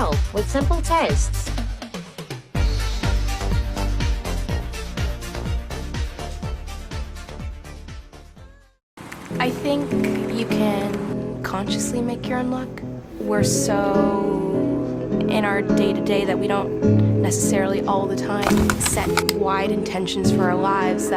help with simple tests. I think you can consciously make your own luck. We're so in our day-to-day that we don't necessarily all the time set wide intentions for our lives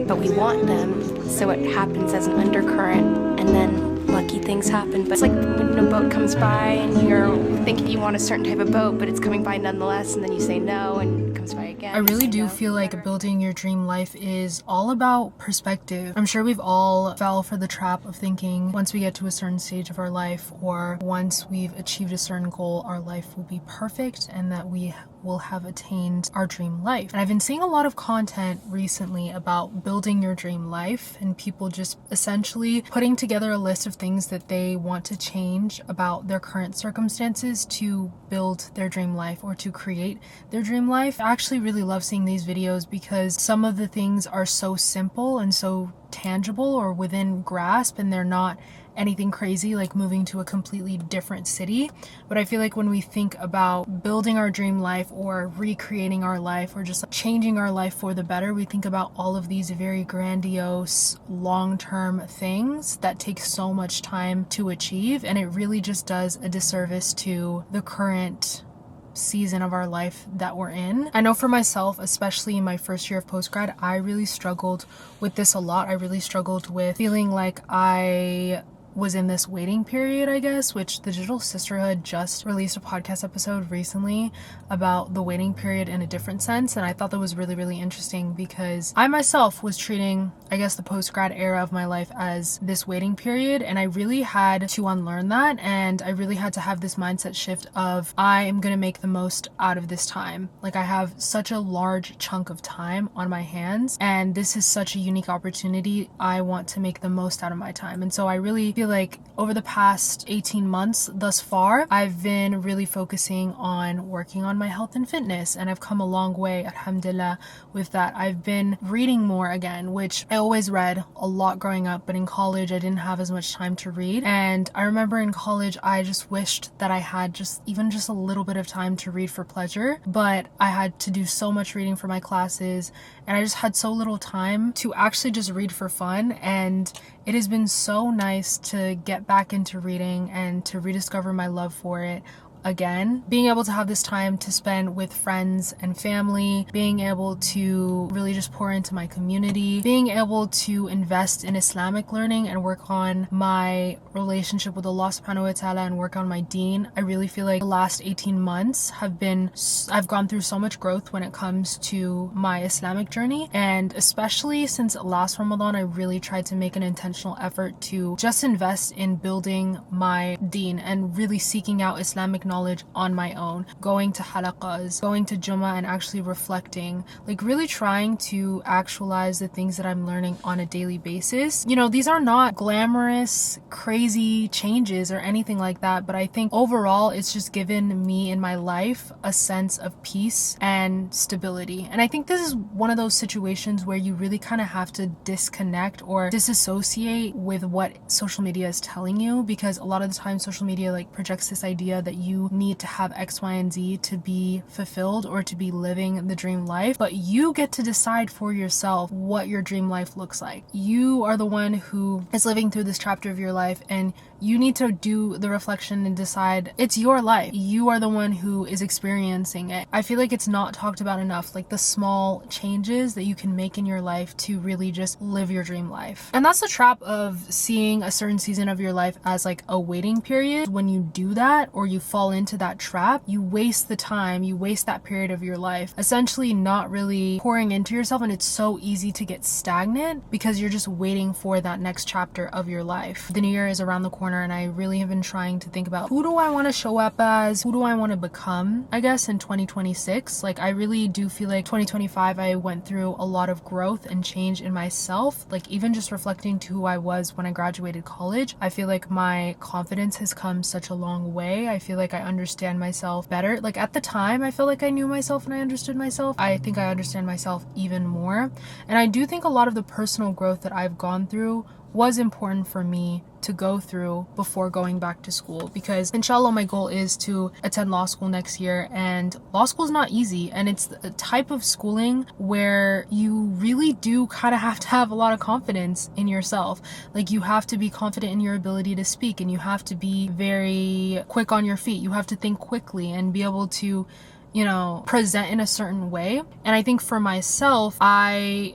but we want them, so it happens as an undercurrent, and then lucky things happen. But it's like when a boat comes by and you're thinking you want a certain type of boat, but it's coming by nonetheless, and then you say no and it comes by again. I really do feel like building your dream life is all about perspective. I'm sure we've all fell for the trap of thinking once we get to a certain stage of our life, or once we've achieved a certain goal, our life will be perfect and that we will have attained our dream life. And I've been seeing a lot of content recently about building your dream life and people just essentially putting together a list of things that they want to change about their current circumstances to build their dream life or to create their dream life. I actually really love seeing these videos because some of the things are so simple and so tangible or within grasp, and they're not anything crazy like moving to a completely different city. But I feel like when we think about building our dream life or recreating our life or just changing our life for the better, we think about all of these very grandiose long-term things that take so much time to achieve, and it really just does a disservice to the current season of our life that we're in. I know for myself, especially in my first year of postgrad, I really struggled with this a lot. I really struggled with feeling like I was in this waiting period, I guess, which the Digital Sisterhood just released a podcast episode recently about the waiting period in a different sense, and I thought that was really, really interesting because I myself was treating, I guess, the post-grad era of my life as this waiting period, and I really had to unlearn that, and I really had to have this mindset shift of I am going to make the most out of this time. Like, I have such a large chunk of time on my hands, and this is such a unique opportunity. I want to make the most out of my time. And so I really feel like over the past 18 months thus far, I've been really focusing on working on my health and fitness, and I've come a long way, alhamdulillah, with that. I've been reading more again, which I always read a lot growing up, but in college I didn't have as much time to read. And I remember in college I just wished that I had even just a little bit of time to read for pleasure, but I had to do so much reading for my classes, and I just had so little time to actually just read for fun. And it has been so nice to get back into reading and to rediscover my love for it again. Being able to have this time to spend with friends and family, being able to really just pour into my community, being able to invest in Islamic learning and work on my relationship with Allah subhanahu wa ta'ala and work on my deen. I really feel like the last 18 months I've gone through so much growth when it comes to my Islamic journey, and especially since last Ramadan, I really tried to make an intentional effort to just invest in building my deen and really seeking out Islamic knowledge on my own, going to halaqas, going to Jummah, and actually reflecting, like really trying to actualize the things that I'm learning on a daily basis. You know, these are not glamorous, crazy changes or anything like that, but I think overall it's just given me in my life a sense of peace and stability. And I think this is one of those situations where you really kind of have to disconnect or disassociate with what social media is telling you, because a lot of the time social media like projects this idea that you need to have X, Y, and Z to be fulfilled or to be living the dream life, but you get to decide for yourself what your dream life looks like. You are the one who is living through this chapter of your life, and you need to do the reflection and decide it's your life. You are the one who is experiencing it. I feel like it's not talked about enough, like the small changes that you can make in your life to really just live your dream life. And that's the trap of seeing a certain season of your life as like a waiting period. When you do that, or you fall into that trap, you waste the time, you waste that period of your life, essentially not really pouring into yourself, and it's so easy to get stagnant because you're just waiting for that next chapter of your life. The new year is around the corner, and I really have been trying to think about who do I want to show up as, who do I want to become, I guess, in 2026. Like, I really do feel like 2025 I went through a lot of growth and change in myself. Like, even just reflecting to who I was when I graduated college, I feel like my confidence has come such a long way. I feel like I understand myself better. Like, at the time I felt like I knew myself and I understood myself. I think I understand myself even more, and I do think a lot of the personal growth that I've gone through was important for me to go through before going back to school, because inshallah my goal is to attend law school next year, and law school is not easy, and it's a type of schooling where you really do kind of have to have a lot of confidence in yourself. Like, you have to be confident in your ability to speak, and you have to be very quick on your feet. You have to think quickly and be able to, you know, present in a certain way. And I think for myself, I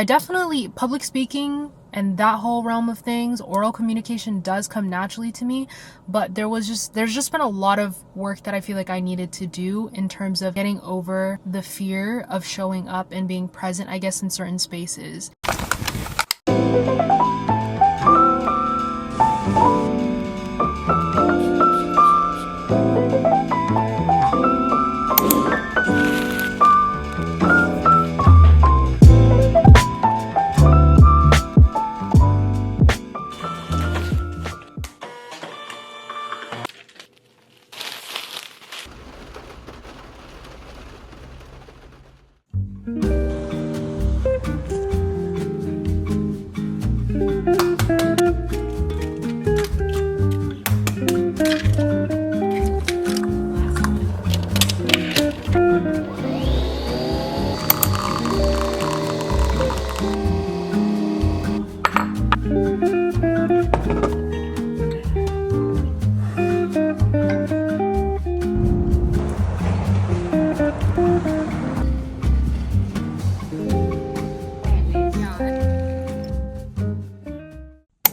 definitely, public speaking and that whole realm of things, oral communication does come naturally to me, but there's just been a lot of work that I feel like I needed to do in terms of getting over the fear of showing up and being present, I guess, in certain spaces.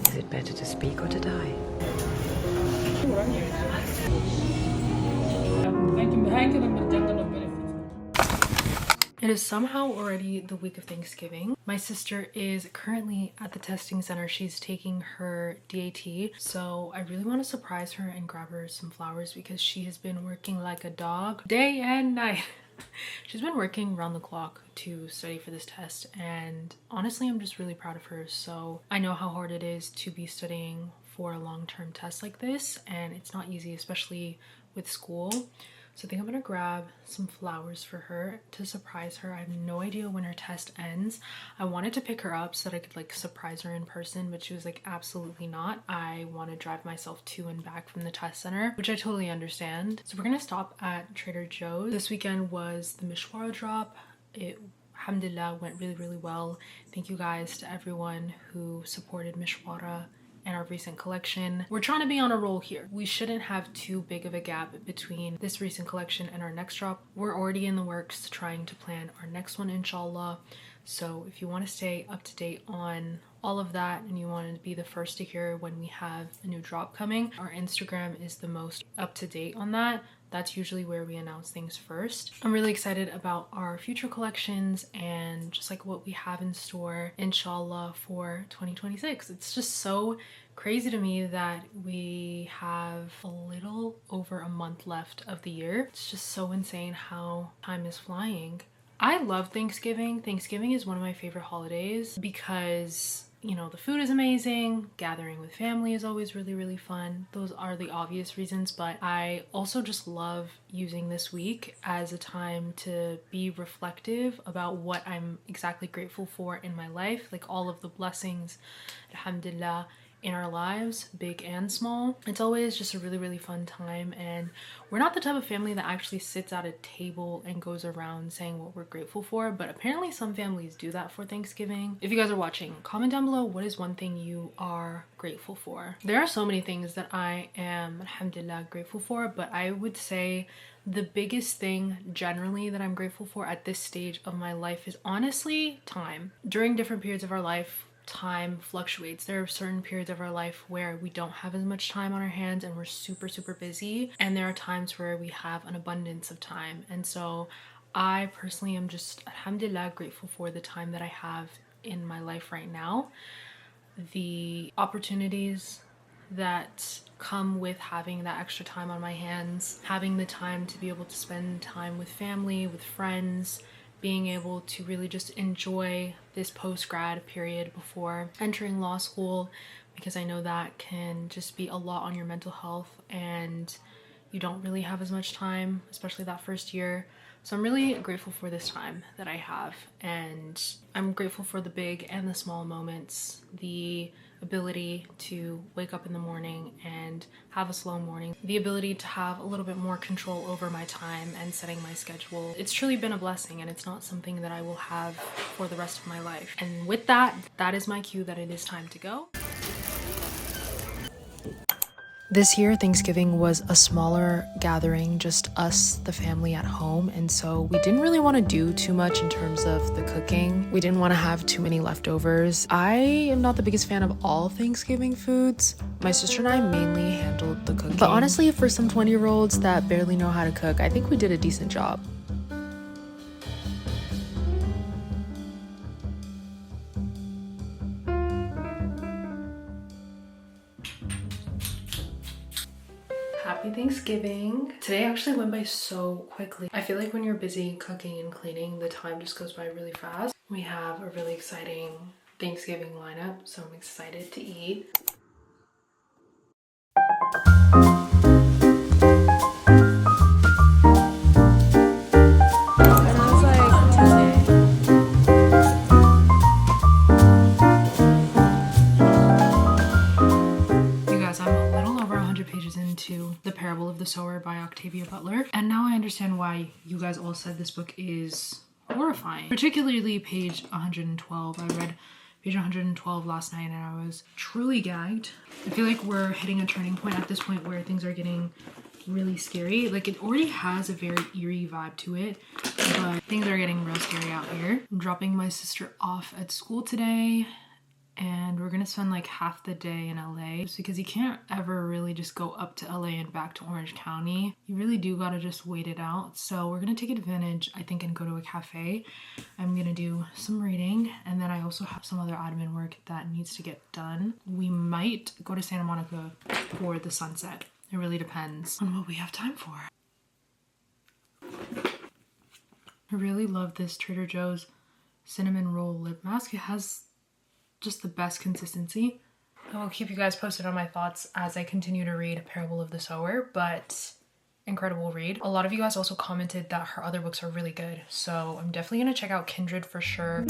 Is it better to speak or to die? It is somehow already the week of Thanksgiving. My sister is currently at the testing center. She's taking her DAT. So I really want to surprise her and grab her some flowers, because she has been working like a dog day and night. She's been working around the clock to study for this test, and honestly I'm just really proud of her. So I know how hard it is to be studying for a long-term test like this, and it's not easy, especially with school. So I think I'm gonna grab some flowers for her to surprise her. I have no idea when her test ends. I wanted to pick her up so that I could like surprise her in person, but she was like, absolutely not. I want to drive myself to and back from the test center, which I totally understand. So we're gonna stop at Trader Joe's. This weekend was the Mishwara drop. It, alhamdulillah, went really well. Thank you guys to everyone who supported Mishwara and our recent collection. We're trying to be on a roll here. We shouldn't have too big of a gap between this recent collection and our next drop. We're already in the works trying to plan our next one, inshallah. So if you want to stay up to date on all of that and you want to be the first to hear when we have a new drop coming, our Instagram is the most up to date on that. That's usually where we announce things first. I'm really excited about our future collections and just like what we have in store, inshallah, for 2026. It's just so crazy to me that we have a little over a month left of the year. It's just so insane how time is flying. I love Thanksgiving. Thanksgiving is one of my favorite holidays because, you know, the food is amazing, gathering with family is always really fun. Those are the obvious reasons, but I also just love using this week as a time to be reflective about what I'm exactly grateful for in my life, like all of the blessings, alhamdulillah, in our lives, big and small. It's always just a really fun time, and we're not the type of family that actually sits at a table and goes around saying what we're grateful for, but apparently some families do that for Thanksgiving. If you guys are watching, comment down below what is one thing you are grateful for. There are so many things that I am, alhamdulillah, grateful for, but I would say the biggest thing generally that I'm grateful for at this stage of my life is honestly time. During different periods of our life, time fluctuates. There are certain periods of our life where we don't have as much time on our hands and we're super busy, and there are times where we have an abundance of time. And so I personally am just, alhamdulillah, grateful for the time that I have in my life right now, the opportunities that come with having that extra time on my hands, having the time to be able to spend time with family, with friends, being able to really just enjoy this post-grad period before entering law school, because I know that can just be a lot on your mental health and you don't really have as much time, especially that first year. So I'm really grateful for this time that I have, and I'm grateful for the big and the small moments, the ability to wake up in the morning and have a slow morning, the ability to have a little bit more control over my time and setting my schedule. It's truly been a blessing, and it's not something that I will have for the rest of my life. And with that, that is my cue that it is time to go. This year, Thanksgiving was a smaller gathering, just us, the family at home, and so we didn't really want to do too much in terms of the cooking. We didn't want to have too many leftovers. I am not the biggest fan of all Thanksgiving foods. My sister and I mainly handled the cooking. But honestly, for some 20-year-olds that barely know how to cook, I think we did a decent job. Happy Thanksgiving. Today actually went by so quickly. I feel like when you're busy cooking and cleaning, the time just goes by really fast. We have a really exciting Thanksgiving lineup, so I'm excited to eat. The Parable of the Sower by Octavia Butler, and now I understand why you guys all said this book is horrifying, particularly page 112. I read page 112 last night and I was truly gagged. I feel like we're hitting a turning point at this point where things are getting really scary. Like, it already has a very eerie vibe to it, but things are getting real scary out here. I'm dropping my sister off at school today, and we're gonna spend like half the day in LA, just because you can't ever really just go up to LA and back to Orange County. You really do gotta just wait it out. So we're gonna take advantage, I think, and go to a cafe. I'm gonna do some reading, and then I also have some other admin work that needs to get done. We might go to Santa Monica for the sunset. It really depends on what we have time for. I really love this Trader Joe's cinnamon roll lip mask. It has just the best consistency. I will keep you guys posted on my thoughts as I continue to read Parable of the Sower, but incredible read. A lot of you guys also commented that her other books are really good, so I'm definitely gonna check out Kindred for sure.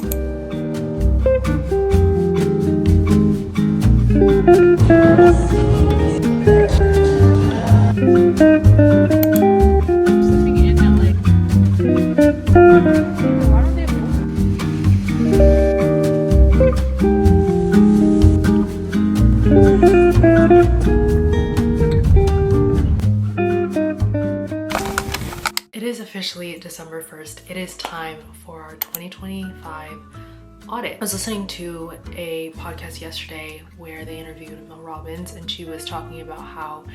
It is officially December 1st. It is time for our 2025 audit. I was listening to a podcast yesterday where they interviewed Mel Robbins, and she was talking about how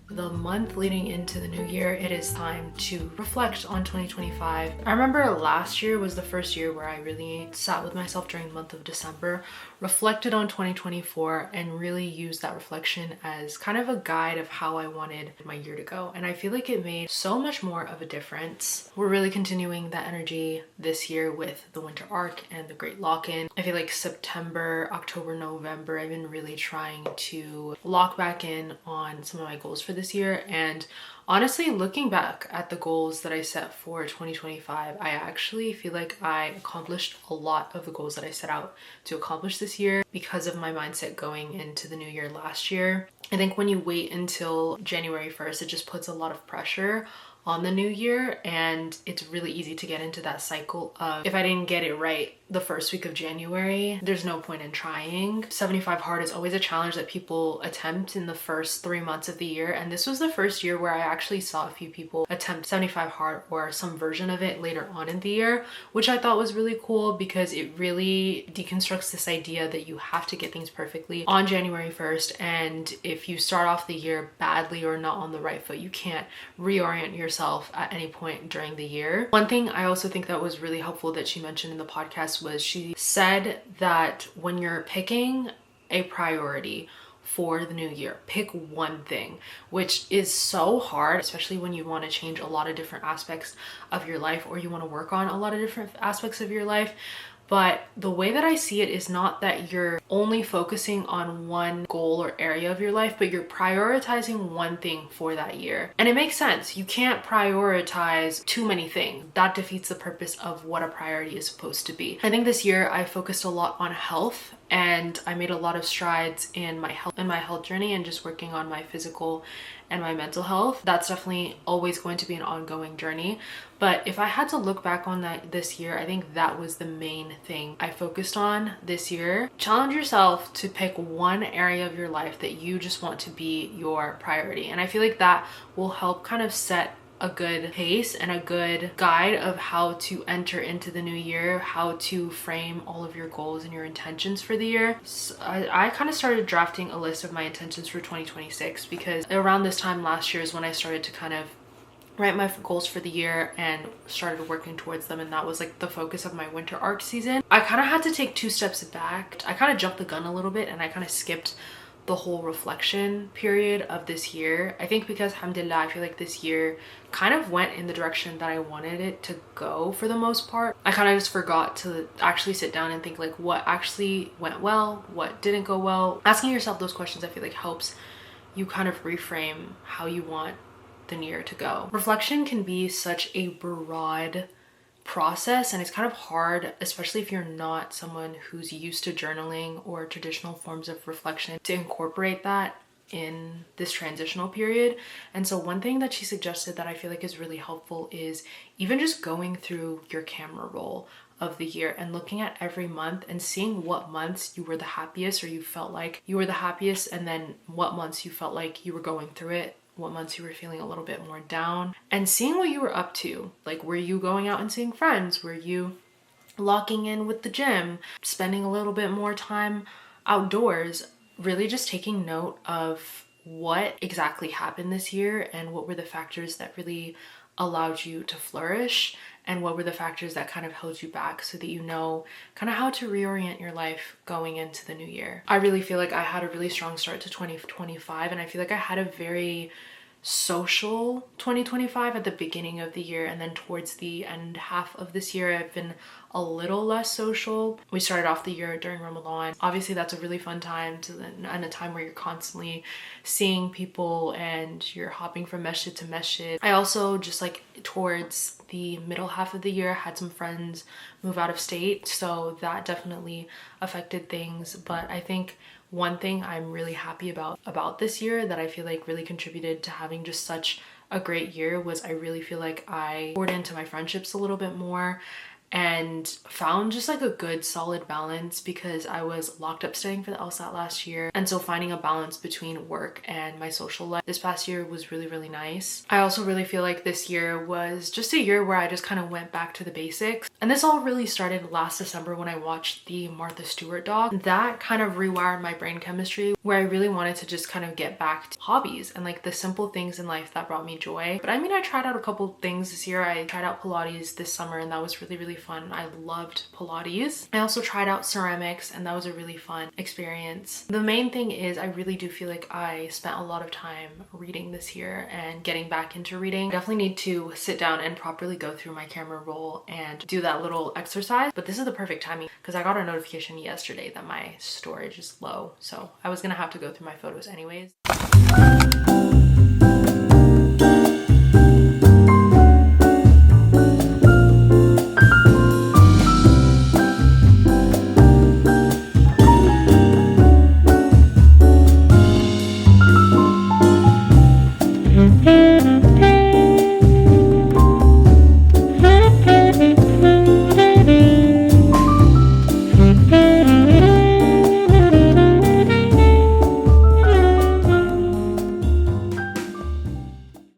the month leading into the new year, it is time to reflect on 2025. I remember last year was the first year where I really sat with myself during the month of December, reflected on 2024, and really used that reflection as kind of a guide of how I wanted my year to go. And I feel like it made so much more of a difference. We're really continuing that energy this year with the winter arc and the great lock-in. I feel like September, October, November, I've been really trying to lock back in on some of my goals for this year. And honestly, looking back at the goals that I set for 2025, I actually feel like I accomplished a lot of the goals that I set out to accomplish this year because of my mindset going into the new year last year. I think when you wait until January 1st, it just puts a lot of pressure on the new year, and it's really easy to get into that cycle of, if I didn't get it right the first week of January, there's no point in trying. 75 hard is always a challenge that people attempt in the first 3 months of the year, and this was the first year where I actually saw a few people attempt 75 hard or some version of it later on in the year, which I thought was really cool because it really deconstructs this idea that you have to get things perfectly on January 1st, and if you start off the year badly or not on the right foot, you can't reorient yourself at any point during the year. One thing I also think that was really helpful that she mentioned in the podcast was she said that when you're picking a priority for the new year, pick one thing, which is so hard, especially when you want to change a lot of different aspects of your life, or you want to work on a lot of different aspects of your life. But the way that I see it is not that you're only focusing on one goal or area of your life, but you're prioritizing one thing for that year. And it makes sense. You can't prioritize too many things. That defeats the purpose of what a priority is supposed to be. I think this year I focused a lot on health, and I made a lot of strides in my health journey and just working on my physical and my mental health. That's definitely always going to be an ongoing journey. But if I had to look back on that this year, I think that was the main thing I focused on this year. Challenge yourself to pick one area of your life that you just want to be your priority. And I feel like that will help kind of set a good pace and a good guide of how to enter into the new year, how to frame all of your goals and your intentions for the year. So I kind of started drafting a list of my intentions for 2026 because around this time last year is when I started to kind of write my goals for the year and started working towards them, and that was like the focus of my winter art season. I kind of had to take 2 steps back. I kind of jumped the gun a little bit and I kind of skipped the whole reflection period of this year. I think because alhamdulillah, I feel like this year kind of went in the direction that I wanted it to go for the most part. I kind of just forgot to actually sit down and think like what actually went well, what didn't go well. Asking yourself those questions I feel like helps you kind of reframe how you want the year to go. Reflection can be such a broad process, and it's kind of hard, especially if you're not someone who's used to journaling or traditional forms of reflection, to incorporate that in this transitional period. And so one thing that she suggested that I feel like is really helpful is even just going through your camera roll of the year and looking at every month and seeing what months you were the happiest or you felt like you were the happiest, and then what months you felt like you were going through it, what months you were feeling a little bit more down, and seeing what you were up to. Like, were you going out and seeing friends? Were you locking in with the gym? Spending a little bit more time outdoors? Really just taking note of what exactly happened this year and what were the factors that really allowed you to flourish, and what were the factors that kind of held you back, so that you know kind of how to reorient your life going into the new year. I really feel like I had a really strong start to 2025, and I feel like I had a very social 2025 at the beginning of the year, and then towards the end half of this year I've been a little less social. We started off the year during Ramadan. Obviously that's a really fun time and a time where you're constantly seeing people and you're hopping from masjid to masjid. I also just like towards the middle half of the year had some friends move out of state, so that definitely affected things. But I think one thing I'm really happy about this year that I feel like really contributed to having just such a great year was I really feel like I poured into my friendships a little bit more and found just like a good solid balance, because I was locked up studying for the LSAT last year, and so finding a balance between work and my social life this past year was really, really nice. I also really feel like this year was just a year where I just kind of went back to the basics, and this all really started last December when I watched the Martha Stewart doc. That kind of rewired my brain chemistry, where I really wanted to just kind of get back to hobbies and like the simple things in life that brought me joy. But I mean, I tried out a couple things this year. I tried out Pilates this summer, and that was really, really fun. I loved Pilates. I also tried out ceramics, and that was a really fun experience. The main thing is I really do feel like I spent a lot of time reading this year and getting back into reading. I definitely need to sit down and properly go through my camera roll and do that little exercise, but this is the perfect timing because I got a notification yesterday that my storage is low, so I was gonna have to go through my photos anyways.